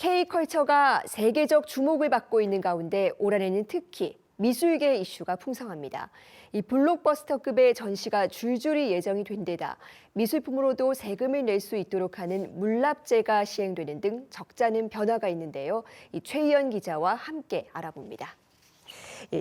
K컬처가 세계적 주목을 받고 있는 가운데 올 한해는 특히 미술계 이슈가 풍성합니다. 이 블록버스터급의 전시가 줄줄이 예정이 된 데다 미술품으로도 세금을 낼 수 있도록 하는 물납제가 시행되는 등 적잖은 변화가 있는데요. 이 최희연 기자와 함께 알아봅니다.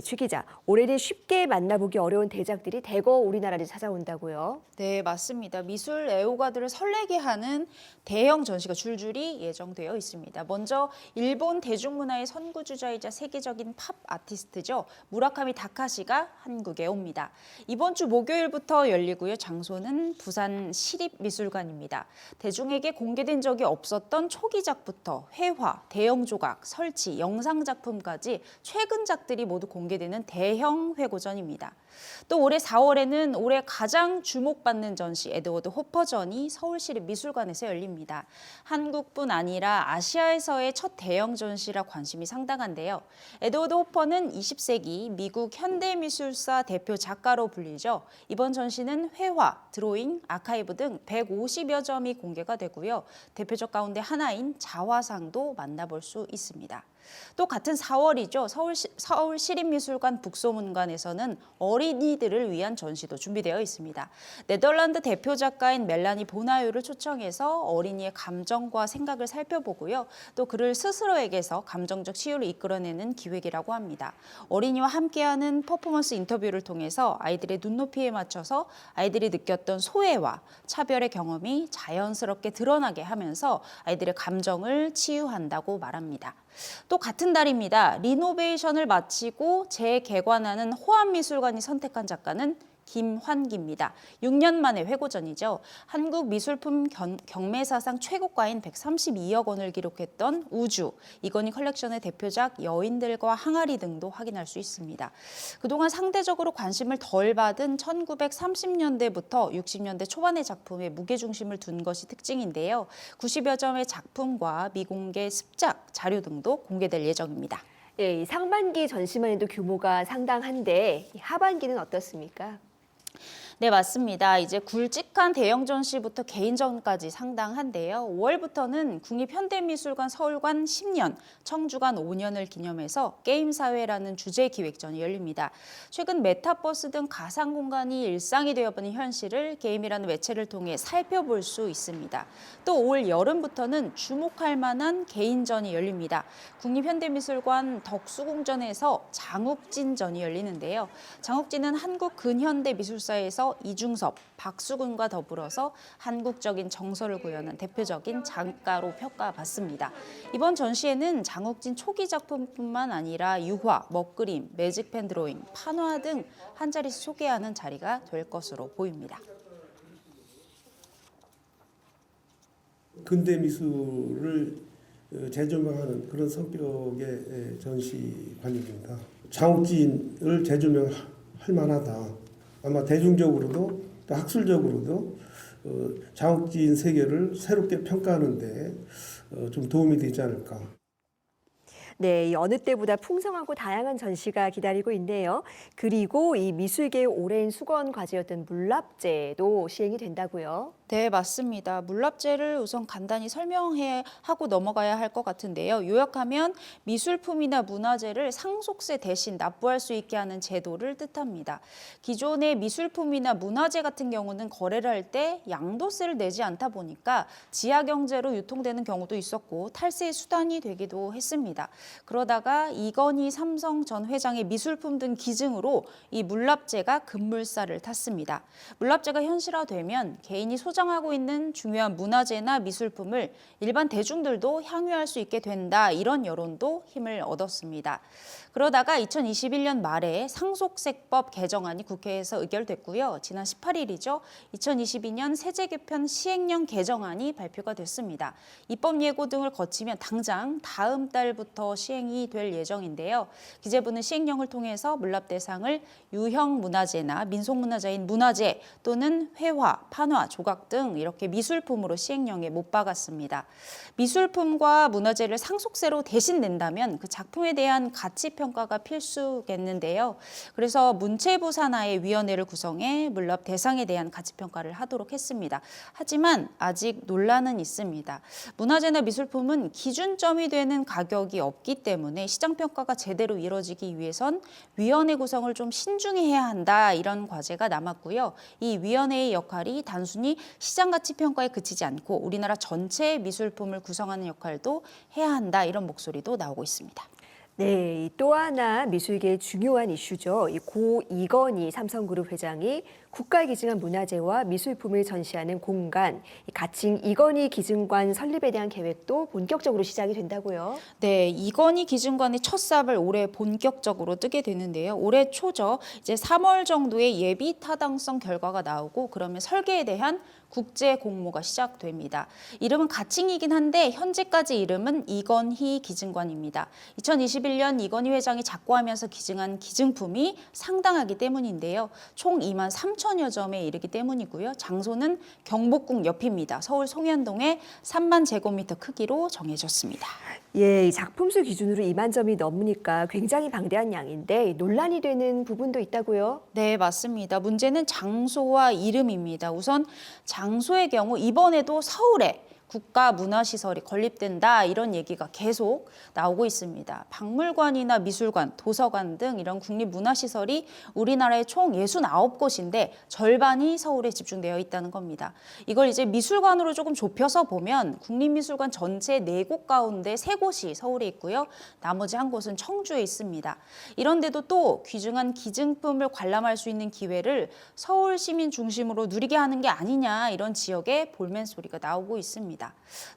최 기자, 올해는 쉽게 만나보기 어려운 대작들이 대거 우리나라를 찾아온다고요? 네, 맞습니다. 미술 애호가들을 설레게 하는 대형 전시가 줄줄이 예정되어 있습니다. 먼저 일본 대중문화의 선구주자이자 세계적인 팝 아티스트죠. 무라카미 다카시가 한국에 옵니다. 이번 주 목요일부터 열리고요. 장소는 부산 시립미술관입니다. 대중에게 공개된 적이 없었던 초기작부터 회화, 대형 조각, 설치, 영상 작품까지 최근작들이 모두 공개되는 대형 회고전입니다. 또 올해 4월에는 올해 가장 주목받는 전시 에드워드 호퍼전이 서울시립미술관에서 열립니다. 한국뿐 아니라 아시아에서의 첫 대형 전시라 관심이 상당한데요. 에드워드 호퍼는 20세기 미국 현대미술사 대표 작가로 불리죠. 이번 전시는 회화, 드로잉, 아카이브 등 150여 점이 공개가 되고요. 대표적 가운데 하나인 자화상도 만나볼 수 있습니다. 또 같은 4월이죠. 서울시립미술관 북소문관에서는 어린이들을 위한 전시도 준비되어 있습니다. 네덜란드 대표 작가인 멜라니 보나요를 초청해서 어린이의 감정과 생각을 살펴보고요. 또 그를 스스로에게서 감정적 치유를 이끌어내는 기획이라고 합니다. 어린이와 함께하는 퍼포먼스 인터뷰를 통해서 아이들의 눈높이에 맞춰서 아이들이 느꼈던 소외와 차별의 경험이 자연스럽게 드러나게 하면서 아이들의 감정을 치유한다고 말합니다. 또 같은 달입니다. 리노베이션을 마치고 재개관하는 호암미술관이 선택한 작가는 김환기입니다. 6년 만에 회고전이죠. 한국 미술품 경매사상 최고가인 132억 원을 기록했던 우주, 이건희 컬렉션의 대표작 여인들과 항아리 등도 확인할 수 있습니다. 그동안 상대적으로 관심을 덜 받은 1930년대부터 60년대 초반의 작품에 무게중심을 둔 것이 특징인데요. 90여 점의 작품과 미공개 습작, 자료 등도 공개될 예정입니다. 이 상반기 전시만 해도 규모가 상당한데 하반기는 어떻습니까? 네, 맞습니다. 이제 굵직한 대형 전시부터 개인전까지 상당한데요. 5월부터는 국립현대미술관 서울관 10년, 청주관 5년을 기념해서 게임사회라는 주제 기획전이 열립니다. 최근 메타버스 등 가상 공간이 일상이 되어버린 현실을 게임이라는 매체를 통해 살펴볼 수 있습니다. 또 올 여름부터는 주목할 만한 개인전이 열립니다. 국립현대미술관 덕수궁전에서 장욱진전이 열리는데요. 장욱진은 한국 근현대 미술사에서 이중섭, 박수근과 더불어서 한국적인 정서를 구현한 대표적인 작가로 평가받습니다. 이번 전시에는 장욱진 초기 작품뿐만 아니라 유화, 먹그림, 매직펜 드로잉, 판화 등 한 자리씩 소개하는 자리가 될 것으로 보입니다. 근대 미술을 재조명하는 그런 성격의 전시관입니다. 장욱진을 재조명할 만하다. 아마 대중적으로도 또 학술적으로도 장욱진 세계를 새롭게 평가하는 데 좀 도움이 되지 않을까. 네, 어느 때보다 풍성하고 다양한 전시가 기다리고 있네요. 그리고 이 미술계의 오랜 수건 과제였던 물납제도 시행이 된다고요? 네, 맞습니다. 물납제를 우선 간단히 설명하고 넘어가야 할 것 같은데요. 요약하면 미술품이나 문화재를 상속세 대신 납부할 수 있게 하는 제도를 뜻합니다. 기존의 미술품이나 문화재 같은 경우는 거래를 할 때 양도세를 내지 않다 보니까 지하경제로 유통되는 경우도 있었고 탈세의 수단이 되기도 했습니다. 그러다가 이건희 삼성 전 회장의 미술품 등 기증으로 이 물납제가 급물살을 탔습니다. 물납제가 현실화되면 개인이 소장하고 있는 중요한 문화재나 미술품을 일반 대중들도 향유할 수 있게 된다, 이런 여론도 힘을 얻었습니다. 그러다가 2021년 말에 상속세법 개정안이 국회에서 의결됐고요. 지난 18일이죠. 2022년 세제 개편 시행령 개정안이 발표가 됐습니다. 입법 예고 등을 거치면 당장 다음 달부터 시행이 될 예정인데요. 기재부는 시행령을 통해서 물납 대상을 유형 문화재나 민속문화재인 문화재 또는 회화, 판화, 조각 등 이렇게 미술품으로 시행령에 못 박았습니다. 미술품과 문화재를 상속세로 대신 낸다면 그 작품에 대한 가치 평가가 필수겠는데요. 그래서 문체부 산하의 위원회를 구성해 물납 대상에 대한 가치 평가를 하도록 했습니다. 하지만 아직 논란은 있습니다. 문화재나 미술품은 기준점이 되는 가격이 없기 때문에 시장 평가가 제대로 이루어지기 위해선 위원회 구성을 좀 신중히 해야 한다, 이런 과제가 남았고요. 이 위원회의 역할이 단순히 시장 가치 평가에 그치지 않고 우리나라 전체의 미술품을 구성하는 역할도 해야 한다, 이런 목소리도 나오고 있습니다. 네, 또 하나 미술계의 중요한 이슈죠. 이 고 이건희 삼성그룹 회장이 국가에 기증한 문화재와 미술품을 전시하는 공간, 가칭 이건희 기증관 설립에 대한 계획도 본격적으로 시작이 된다고요. 네, 이건희 기증관의 첫 삽을 올해 본격적으로 뜨게 되는데요. 올해 초죠. 이제 3월 정도에 예비 타당성 결과가 나오고 그러면 설계에 대한 국제 공모가 시작됩니다. 이름은 가칭이긴 한데 현재까지 이름은 이건희 기증관입니다. 2021년 이건희 회장이 작고하면서 기증한 기증품이 상당하기 때문인데요. 총 2만 3천여 점에 이르기 때문이고요. 장소는 경복궁 옆입니다. 서울 송현동에 3만 제곱미터 크기로 정해졌습니다. 예, 이 작품 수 기준으로 2만 점이 넘으니까 굉장히 방대한 양인데 논란이 되는 부분도 있다고요? 네, 맞습니다. 문제는 장소와 이름입니다. 우선 장소의 경우 이번에도 서울에 국가문화시설이 건립된다, 이런 얘기가 계속 나오고 있습니다. 박물관이나 미술관, 도서관 등 이런 국립문화시설이 우리나라에 총 69곳인데 절반이 서울에 집중되어 있다는 겁니다. 이걸 이제 미술관으로 조금 좁혀서 보면 국립미술관 전체 4곳 가운데 3곳이 서울에 있고요. 나머지 한 곳은 청주에 있습니다. 이런데도 또 귀중한 기증품을 관람할 수 있는 기회를 서울 시민 중심으로 누리게 하는 게 아니냐, 이런 지역의 볼멘 소리가 나오고 있습니다.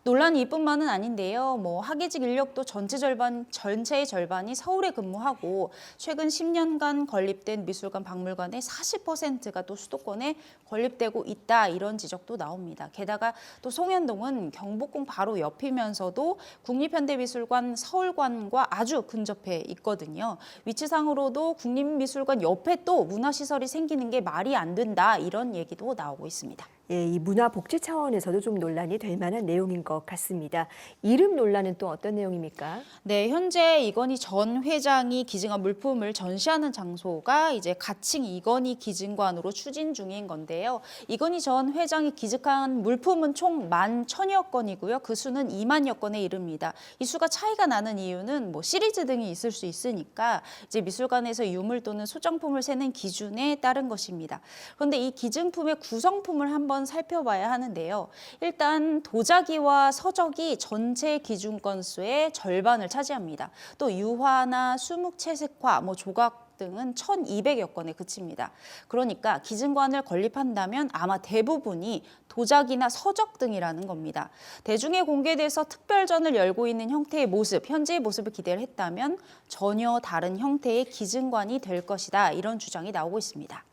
논란이 이뿐만은 아닌데요. 학예직 인력도 전체의 절반이 서울에 근무하고 최근 10년간 건립된 미술관, 박물관의 40%가 또 수도권에 건립되고 있다, 이런 지적도 나옵니다. 게다가 또 송현동은 경복궁 바로 옆이면서도 국립현대미술관 서울관과 아주 근접해 있거든요. 위치상으로도 국립미술관 옆에 또 문화시설이 생기는 게 말이 안 된다, 이런 얘기도 나오고 있습니다. 예, 이 문화 복지 차원에서도 좀 논란이 될 만한 내용인 것 같습니다. 이름 논란은 또 어떤 내용입니까? 네, 현재 이건희 전 회장이 기증한 물품을 전시하는 장소가 이제 가칭 이건희 기증관으로 추진 중인 건데요. 이건희 전 회장이 기증한 물품은 총 11,000여 건이고요. 그 수는 2만여 건에 이릅니다. 이 수가 차이가 나는 이유는 시리즈 등이 있을 수 있으니까 이제 미술관에서 유물 또는 소장품을 세는 기준에 따른 것입니다. 그런데 이 기증품의 구성품을 한번 살펴봐야 하는데요. 일단 도자기와 서적이 전체 기준 건수의 절반을 차지합니다. 또 유화나 수묵 채색화, 조각 등은 1,200여 건에 그칩니다. 그러니까 기증관을 건립한다면 아마 대부분이 도자기나 서적 등이라는 겁니다. 대중에 공개돼서 특별전을 열고 있는 형태의 모습, 현재의 모습을 기대를 했다면 전혀 다른 형태의 기증관이 될 것이다, 이런 주장이 나오고 있습니다.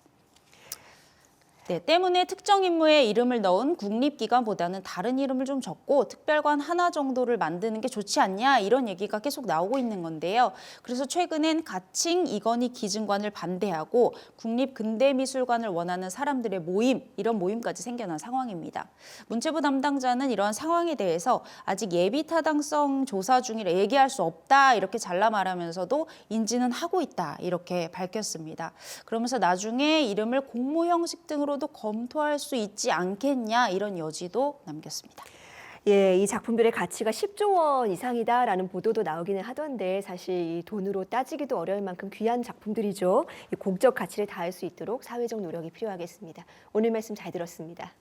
네, 때문에 특정 인물의 이름을 넣은 국립기관보다는 다른 이름을 좀 적고 특별관 하나 정도를 만드는 게 좋지 않냐, 이런 얘기가 계속 나오고 있는 건데요. 그래서 최근엔 가칭 이건희 기증관을 반대하고 국립근대미술관을 원하는 사람들의 모임, 이런 모임까지 생겨난 상황입니다. 문체부 담당자는 이러한 상황에 대해서 아직 예비 타당성 조사 중이라 얘기할 수 없다, 이렇게 잘라 말하면서도 인지는 하고 있다, 이렇게 밝혔습니다. 그러면서 나중에 이름을 공모 형식 등으로 검토할 수 있지 않겠냐, 이런 여지도 남겼습니다. 예, 이 작품들의 가치가 10조 원 이상이다라는 보도도 나오기는 하던데 사실 이 돈으로 따지기도 어려울 만큼 귀한 작품들이죠. 이 공적 가치를 다할 수 있도록 사회적 노력이 필요하겠습니다. 오늘 말씀 잘 들었습니다.